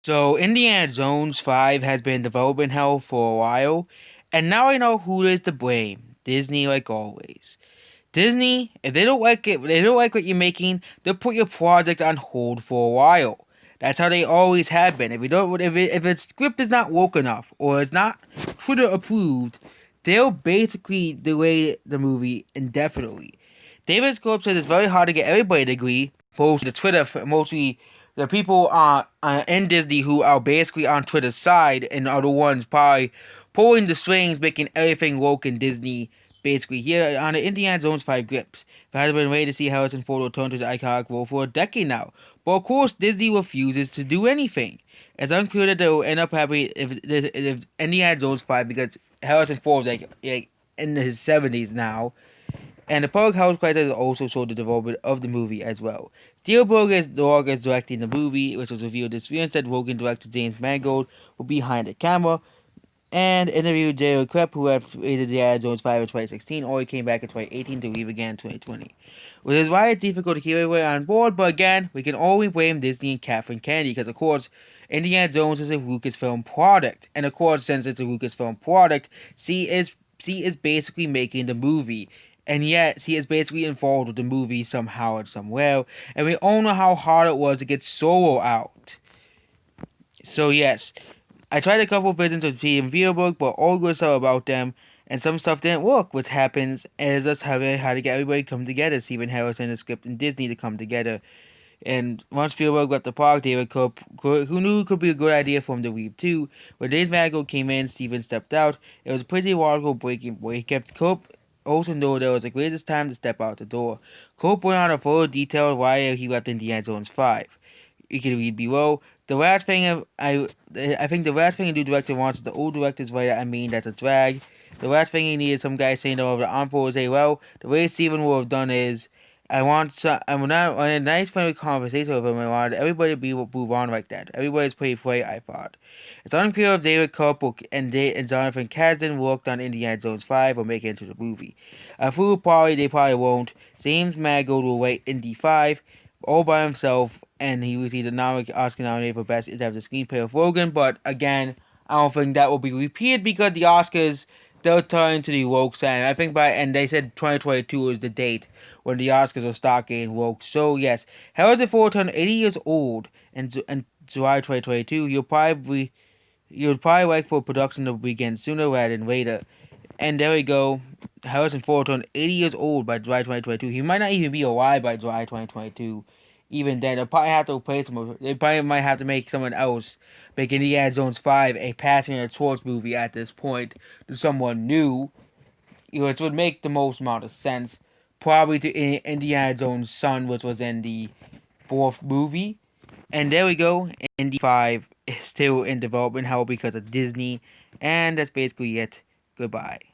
So Indiana Jones 5 has been in development hell for a while, and now I know who is to blame. Disney, like always. Disney, if they don't like it, if they don't like what you're making, they'll put your project on hold for a while. That's how they always have been. If you don't, if a script is not woke enough or it's not Twitter approved, they'll basically delay the movie indefinitely. David Scope says it's very hard to get everybody to agree. Mostly the mostly the people in Disney who are basically on Twitter's side and are the ones probably pulling the strings, making everything woke in Disney. Basically, here on the Indiana Jones 5 grips, it has been waiting to see Harrison Ford return to the iconic role for a decade now. But of course, Disney refuses to do anything. It's unclear that they will end up having if Indiana Jones 5 because Harrison Ford is like in his 70s now, and the public health crisis also showed the development of the movie as well. Spielberg is the longest directing the movie, which was revealed this year. Instead, Rogan director James Mangold will be behind the camera and interviewed David Krepp, who had created the Indiana Jones 5 in 2016, or he came back in 2018 to leave again in 2020. Which is why it's difficult to keep everyone on board, but again, we can only blame Disney and Kathleen Kennedy, because of course, Indiana Jones is a Lucasfilm product, and of course, since it's a Lucasfilm product, she is basically making the movie, and yet she is basically involved with the movie somehow or somewhere, and we all know how hard it was to get Solo out. So yes, I tried a couple of versions of Steven Spielberg, but all good stuff about them, and some stuff didn't work, which happens as us having how to get everybody to come together. Stephen Harrison, the script, and Disney to come together. And once Spielberg left the park, David Cope, who knew it could be a good idea for him to leave too. When James Mangold came in, Steven stepped out. It was a pretty wild breaking point. He kept Cope also know there was the greatest time to step out the door. Cope went on a full detail why he left Indiana Jones 5. You can read below. The last thing I think the last thing a new director wants is the old director's writer. I mean, that's a drag. The last thing he needed some guy saying over the encore say, well, the way Steven would have done is, I'm not on a nice friendly conversation with him. I wanted everybody to be move on like that. Everybody's pretty free, I thought. It's unclear if David Koepp and Jonathan Kasdan worked on Indiana Jones 5 or make it into the movie. They probably won't. James Mangold will write Indy 5 all by himself, and he was either Oscar nominated for Best Adapted Screenplay of Logan, but again, I don't think that will be repeated because the Oscars, they'll turn to the woke side. I think and they said 2022 is the date when the Oscars will start getting woke. So yes, Harrison Ford turned 80 years old in July 2022. You'll probably like for production to begin sooner rather than later. And there we go. Harrison Ford turned 80 years old by July 2022. He might not even be alive by July 2022. Even then, they'll probably have to replace him. They probably might have to make someone else make Indiana Jones 5 a passing of the torch movie at this point to someone new. Which would make the most amount of sense. Probably to Indiana Jones' son, which was in the fourth movie. And there we go. Indy 5 is still in development hell because of Disney. And that's basically it. Goodbye.